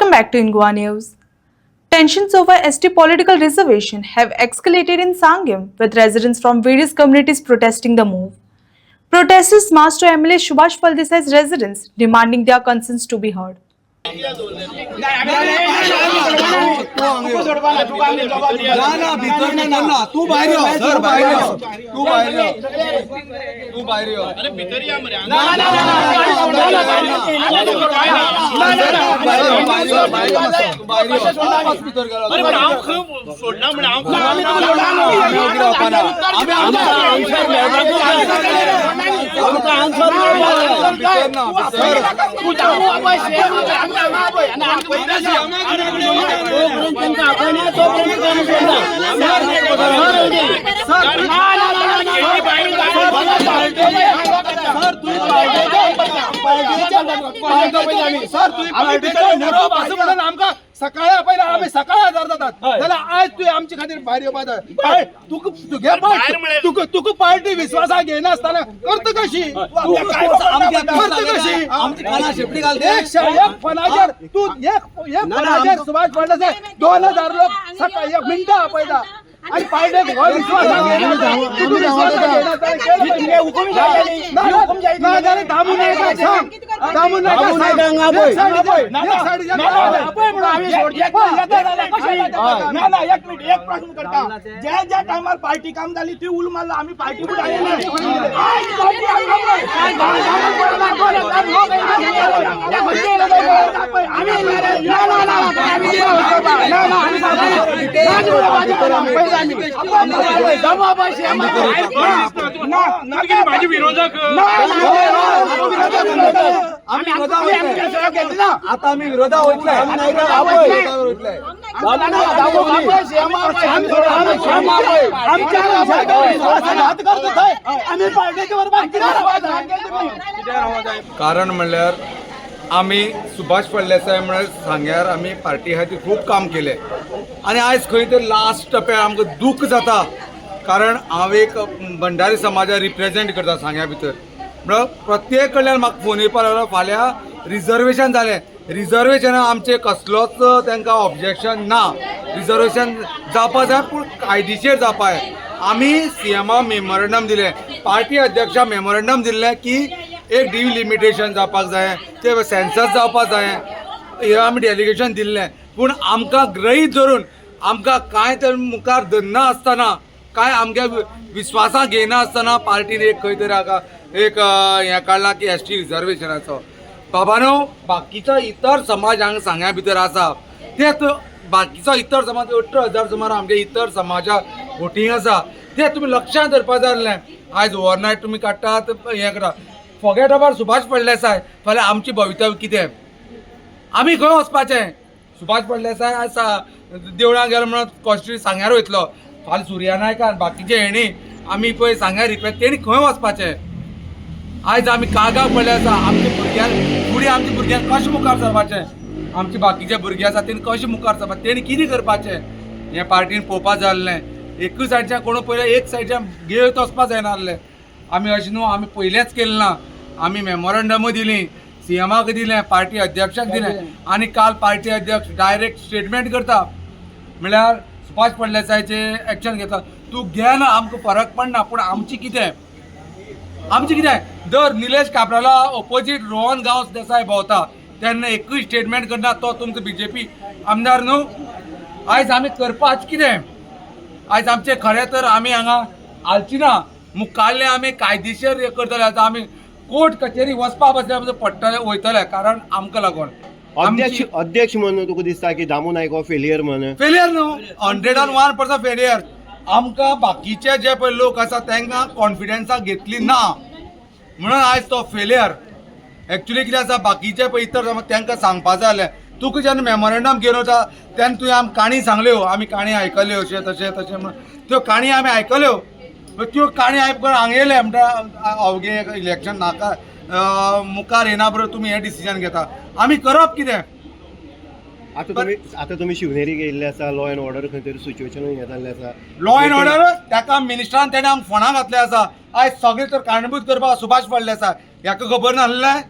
Welcome back to Ingwa News. Tensions over ST political reservation have escalated in Sangam, with residents from various communities protesting the move. Protesters marched to MLA Subhash Paldesai's residence, demanding their concerns to be heard. सकाळी पहिला आम्ही सकाळी हजार जातात त्याला आज तू आमची खातीर भायर येवपाक जाय तुका पार्टी विश्वासा घेयना आसतना करता कशी एक फनाचेर तू एक फनाचेर सुभाष फळदेसाय 2000 लोक सकाळी एक मिनटां आपयता आणि पार्टीक हो विश्वासा घेयना दामू नायका एक प्रश्न करता ज्या टायमार पार्टी काम जाली ती उल मारला आम्ही पार्टी माझे विरोधक आता आम्ही विरोधा वयतले कारण म्हणल्यार आम्ही सुभाष फळदेसाय म्हळ्यार सांग्यार आमी पार्टी खातीर खूब काम केलें आनी आयज खंय तरी लास्ट टप्प्यार आमकां दूख जाता कारण हांव एक भंडारी समाजा रिप्रेजेंट करता सांग्या भितर म्हणल्यार प्रत्येक कडल्यान म्हाका फोन येवपाक लागलो फाल्यां रिजर्वेशन जालें रिजर्वेशना आमचें कसलोच तांकां ऑब्जेक्शन ना रिजर्वेशन जावपा जाय पूण कायदेशीर जावपा जाय आमी सीएमा मेमोरंडम दिलें पार्टी अध्यक्षा मेमोरंडम दिल्लें की एक डिलिमिटेशन जावपाक जाय ते सेन्सस जावपाक जाय हे आमी डेलिगेशन दिल्लें पूण आमकां गृहीत धरून आमकां कांय तर मुखार धरना आसतना काय आमच्या विश्वासाक घेयना आसतना पार्टीन एक खंय तरी हाका एक हें काडलां की ST रिजर्वेशनाचो बाबानो बाकीचो इतर समाज हांगा सांग्या भितर आसा ते बाकीचो इतर समाज 18,000 सुमार आमच्या इतर समाजाक वोटींग आसा ते तुमी लक्षांत धरपा जाय आसलें आयज ओवरनायट तुमी काडटात हें करा फॉरगेट अबाउट सुभाष फळदेसाय फाल्यां आमची भवितव्य कितें आमी खंय वचपाचें सुभाष फळदेसाय आसा देवळां गेलो म्हणून कॉन्स्टिट्युशन सांग्यार वयतलो फाल्यां सुर्या नायकान बाकीचे हेणी आमी पळय सांग्यार रिक्वेस्ट तेणी खंय वचपाचें आयज आमी काळगांव पडले आसा आमच्या भुरग्यांक फुडें आमच्या भुरग्यांक कशें मुखार सरपाचें आमचे बाकीचे भुरगे आसा तेणी कशें मुखार सरपाचें तेणी कितें करपाचें हें पार्टीन पळोवपा जाय आसलें एकूय सायडीच्यान कोण पयलें एक सायडीच्यान घेयत वचपा जायना आसलें आमी अशें न्हू आमी पयलेंच केलें ना आमी मेमोरंडमूय दिलीं सीएमाक दिलें पार्टी अध्यक्षाक दिलें आनी काल पार्टी अध्यक्ष डायरेक्ट स्टेटमेंट करता म्हळ्यार सुभाष फळदेसायचे एक्शन घेता तूं घे ना आमकां फरक पडना पूण आमची कितें दर निलेश काब्राला ऑपोजीट रोहन गांव देसाय भोंवता तेन्ना एकूय स्टेटमेंट करना तो तुमचो BJP आमदार न्हू आयज आमी करपाचें कितें आयज आमचें खरें तर आमी हांगा हालची ना मुखाल्लें आमी कायदेशीर हें करतले आतां आमी कोर्ट कचेरी वचपा बसले आमचो पडटले वयतले कारण आमकां लागून अध्यक्ष म्हणून तुका दिसता की दामू नायक हो फेलियर म्हणून फेलियर न्हू 101% फेलियर आमकां बाकीचे जे पळय लोक आसा तांकां कॉन्फिडन्साक घेतली ना म्हणून आयज तो फेलियर एक्चुली कितें आसा बाकीचे पळय इतर तांकां सांगपा जाय जाल्यार तुका जेन्ना मेमोरंडम घेवन वता तेन्ना तुवें आमी काणी सांगल्यो आमी काणी आयकल्यो अशें तशें म्हणून त्यो काणी आमी आयकल्यो त्यो काणी आयकून हांगा येयले म्हणटा अवघे इलेक्शन नाका मुखार येना बरोबर तुमी हें डिसिजन घेता आमी करप कितें आता तुम्ही शिवनेरी गेल्ले आसा लॉ अँड ऑर्डर खंय तरी सिच्युएशन हें जाल्लें आसा लॉ अँड ऑर्डर ताका मिनिस्टरान तेणे आमकां फोना घातले आसा आयज सगळे तर कारणीभूत करपाक सुभाष फळदेसाय हाका खबर नासलें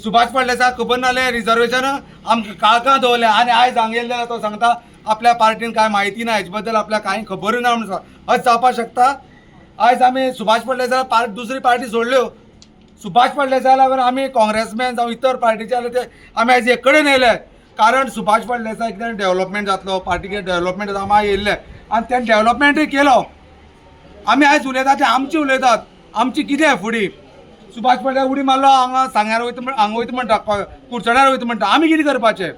सुभाष फळदेसाय खबर नासलें रिजर्वेशन आमकां काळखां दवरलें आनी आयज हांगा येयल्ले तो सांगता आपल्या पार्टीन कांय म्हायती ना हेजे बद्दल आपल्याक कांय खबर ना म्हणून हय जावपाक शकता. आयज आमी सुभाष फळदेसाय दुसरी पार्टी सोडल्यो, सुभाष फळदेसाय लागून आमी काँग्रेसमॅन जावं इतर पार्टीचे आले ते आमी आयज एक कडेन येयले. कारण सुभाष फळदेसाय कितें डेव्हलपमेंट जातलो, पार्टीचे डेव्हलपमेंट जाता आमी येयल्ले आनी तें डेव्हलपमेंटूय केलो. आमी आयज उलयतात ते आमची उलयतात, आमची कितें फुडें. सुभाष फळदेसाय उडी मारलो हांगा सांग्यार वयता हांगा वयता म्हणटा, कुडचड्यार वयता म्हणटा, आमी कितें करपाचें.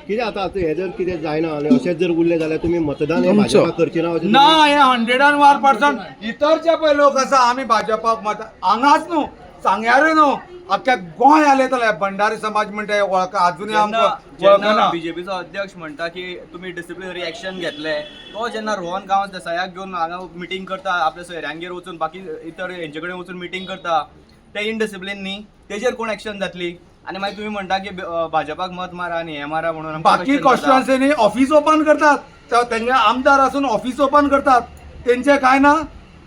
कितें आतां हें जर कितें जायना आनी अशेंच जर उरलें जाल्यार तुमी मतदान हे भाजपाक करचे ना अशें ना हे 101% इतर जे पळय लोक आसा आमी भाजपाक मत हांगाच न्हू सांग्यारूय न्हू अख्ख्या गोंय आलयतले. भंडारी समाज म्हणटा वळख अजुनूय आमकां वळखना. बीजेपीचो अध्यक्ष म्हणटा की तुमी डिसिप्लिनरी एक्शन घेतले. तो जेन्ना रोहन गांवस देसायाक घेवन हांगा मिटींग करता, आपल्या सोयऱ्यांगेर वचून बाकी इतर हेंचे कडेन वचून मिटींग करता, ते इनडिसिप्लिन न्ही, तेजेर कोण एक्शन जातली. आनी मागीर तुमी म्हणटा की भाजपाक मत मारा आनी हें मारा म्हणून बाकी कॉन्स्टिट्युएन्सीनी ऑफिस ओपन करतात, तेंगे आमदार आसून ऑफिस ओपन करतात, तेंचे कांय ना.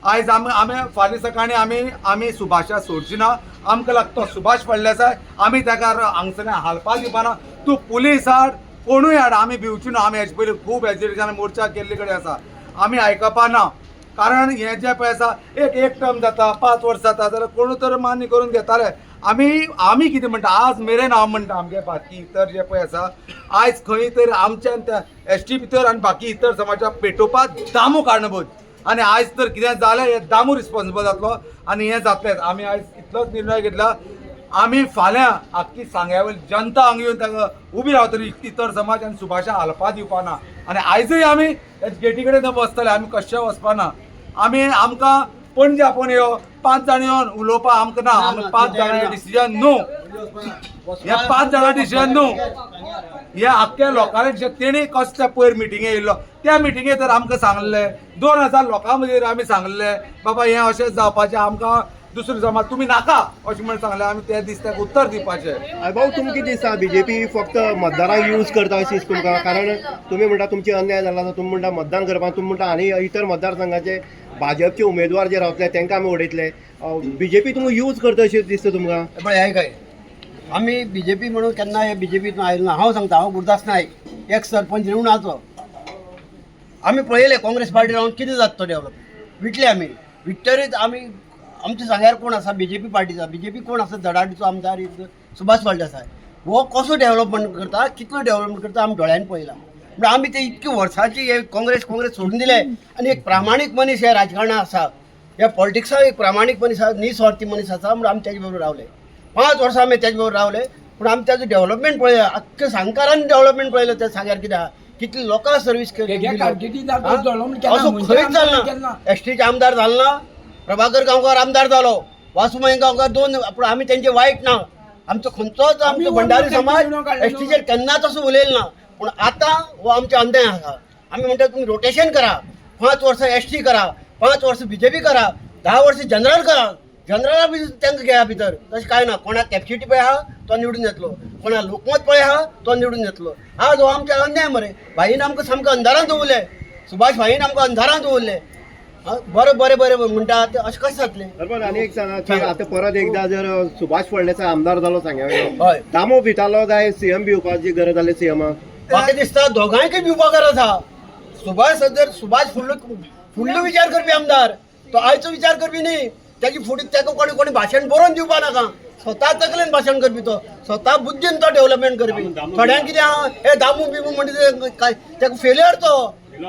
आयज आमी फाल्यां सकाळीं आमी सुभाषा सोडची ना. आमकां लागता सुभाष फळदेसाय, आमी ताका हांगसर हालपा दिवपाना. तूं पुलीस हाड, कोणूय हाड, आमी भिवची ना. आमी हेजे पयलीं खूब एजिटेशन मोर्चा केल्ले कडेन आसा, आमी आयकपा ना. कारण हें जें पळय आसा एक टर्म जाता, 5 वर्स जाता जाल्यार कोणू तर मान्य करून घेताले. आमी कितें म्हणटा आज मेरेन हांव म्हणटा आमगे बाकी इतर जे पळय आसा आयज खंय तरी आमच्यान त्या एसटी भितर आनी बाकी इतर समाजाक पेटोवपाक दामू कारणभूत. आनी आयज तर कितें जालें हें दामू रिस्पॉन्सिबल जातलो आनी हें जातलेंच. आमी आयज इतलोच निर्णय घेतला, आमी फाल्यां आख्खी सांग्यावयली जनता हांगा येवन ताका उबी रावतली. इतर समाज आनी सुभाषा हालपा दिवपाना. आनी आयजूय आमी गेटी कडेन बसतले, आमी कशें वचपाना. आमकां पणजे आपोवन यो 5 जाण येवन उलोवपा आमकां ना. आमी 5 जाणांचें डिसिजन न्हू, हे 5 जाणां डिसिजन न्हू, हे आख्ख्या लोकांनी डिसिजन. तेणी कसल्या पयर मिटिंगे येयल्लो, त्या मिटिंगे तर आमकां सांगलें 2000 लोकां मदीं आमी सांगलें बाबा हें अशेंच जावपाचें, आमकां दुसरो समाज तुमी नाका अशें म्हणून सांगलें. आमी त्या दीस ताका उत्तर दिवपाचें. भाऊ तुमकां कितें दिसता बीजेपी फक्त मतदारांक यूज करता अशें दिसता तुमकां? कारण तुमी म्हणटा तुमचे अन्याय जाला आसा, तुमी म्हणटा मतदान करपाक, तुमी म्हणटा आनी इतर मतदारसंघाचे भाजपचे उमेदवार जे रावतले तांकां आमी उडयतले. बीजेपी तुमकां यूज करता अशें दिसता तुमकां? पण हे काय आमी बीजेपी म्हणून केन्ना हे बीजेपीतून आयलो ना. हांव सांगता, हांव गुरुदास नायक, एक सरपंच रिवणाचो. आमी पळयले काँग्रेस पार्टी रावन कितें जाता तो डेव्हलप विटले. आमी विक्टरीत आमी आमचे सांग्यार कोण आसा बीजेपी पार्टीचा, बीजेपी कोण आसा धडाडीचो आमदार सुभाष फळदेसाय. हो कसो डेव्हलपमेंट करता, कितलो डेव्हलपमेंट करता आमी दोळ्यान पळयला. म्हणजे आमी ते इतकी वर्सांची हे काँग्रेस सोडून दिले आनी एक प्रामाणीक मनीस हे राजकारणात आसा, ह्या पॉलिटिक्साक एक प्रामाणीक मनीस आसा, निस्वार्थी मनीस आसा म्हणून आमी तेजे बरोबर रावले. 5 वर्सां आमी तेजे बरोबर रावले. पूण आमी तेजो डेव्हलपमेंट पळयला, अख्ख्या सांगकारान डेव्हलपमेंट पळयलं. त्या सांग्यार कितें आहा, कितली लोकांक सर्वीस केली असो खंयच जालना. एसटीचे आमदार जालो ना, प्रभाकर गांवकार आमदार जालो, वासुमाई गांवकार 2. पूण आमी तेंचे वायट ना. आमचो खंयचोच आमचो भंडारी समाज एसटीचेर केन्नाच असो उलयलो ना. पूण आतां हो आमचे अन्याय आसा. आमी म्हणटा तुमी रोटेशन करा, 5 वर्सां एसटी करा, 5 वर्सां बीजेपी करा, 10 वर्सां जनरल करा. जनरला बी तांकां घेया भितर. तशें कांय ना. कोणाक कॅपॅसिटी पळय आहा तो निवडून येतलो, कोणाक लोकमत पळय आहा तो निवडून येतलो. आज हो आमचे अन्याय मरे. भाईन आमकां सामको अंधारांत दवरले, सुभाष भाईन आमकां अंधारांत दवरले. बरें बरें बरें म्हणटा ते अशें कशें जातलें? बरोबर. आनी एक सांगा की आतां परत एकदा जर सुभाष फळदेसाय आमदार जालो सांग्यार, हय, दामो भितालो काय सीएम भिवपाची गरज जाली सीएमाक? म्हाका दिसता दोगांयकय भिवपा गरज आहा. सुभाष फुडलो विचार करपी आमदार, तो आयचो विचार करपी न्ही. त्याची फुडें ताका कोणी भाशण बरोवन दिवपा नाका. स्वता तकलेन भाशण करपी तो, स्वता बुद्दीन तो डेव्हलपमेंट करपी. थोड्यांक कितें आहा, हे दामू बिमू म्हणजे काय ताका फेल्युअर तो.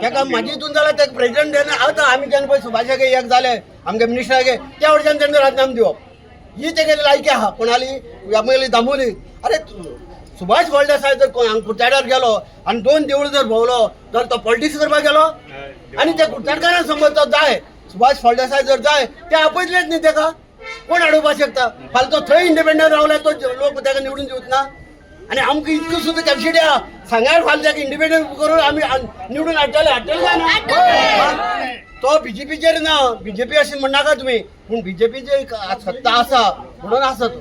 ताका म्हाजे हितून जाल्यार ताका प्रेसिडेंट आतां आमी जेन्ना पळय सुभाषाक एक जाले आमगे मिनिस्टराक त्या वटच्यान तेणें राजीनामो दिवप ही तेगे लायकी आहा. कोणाली आमगेली दामोली. अरे सुभाष फळदेसाय जर हांगा कुडचड्यार गेलो आनी 2 देवळां जर भोंवलो तर तो पॉलिटिक्स करपाक गेलो. आनी त्या कुडचडकारांक समज तो जाय, सुभाष फळदेसाय जर जाय ते आपयतलेच न्ही ताका. कोण हाडोवपाक शकता? फाल्यां तो थंय इंडिपेंडंट रावल्यार तो लोक ताका निवडून दिवच ना. आनी आमकां इतकी सुद्दां कॅपॅसिटी आहा, सांग्यार फाल्यां ताका इंडिपेंडंट करून आमी निवडून हाडटले काय ना? तो बीजेपीचेर ना. बीजेपी अशें म्हणनाका तुमी, पूण बीजेपीचे सत्ता आसा म्हणून आसा तो.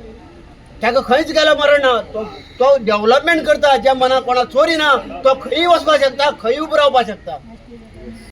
ताका खंयच गेलो मरण ना. तो डेव्हलपमेंट करता. ज्या मनाक कोणाक चोरी ना तो खंयी वचपाक शकता, खंयी उबो रावपाक शकता.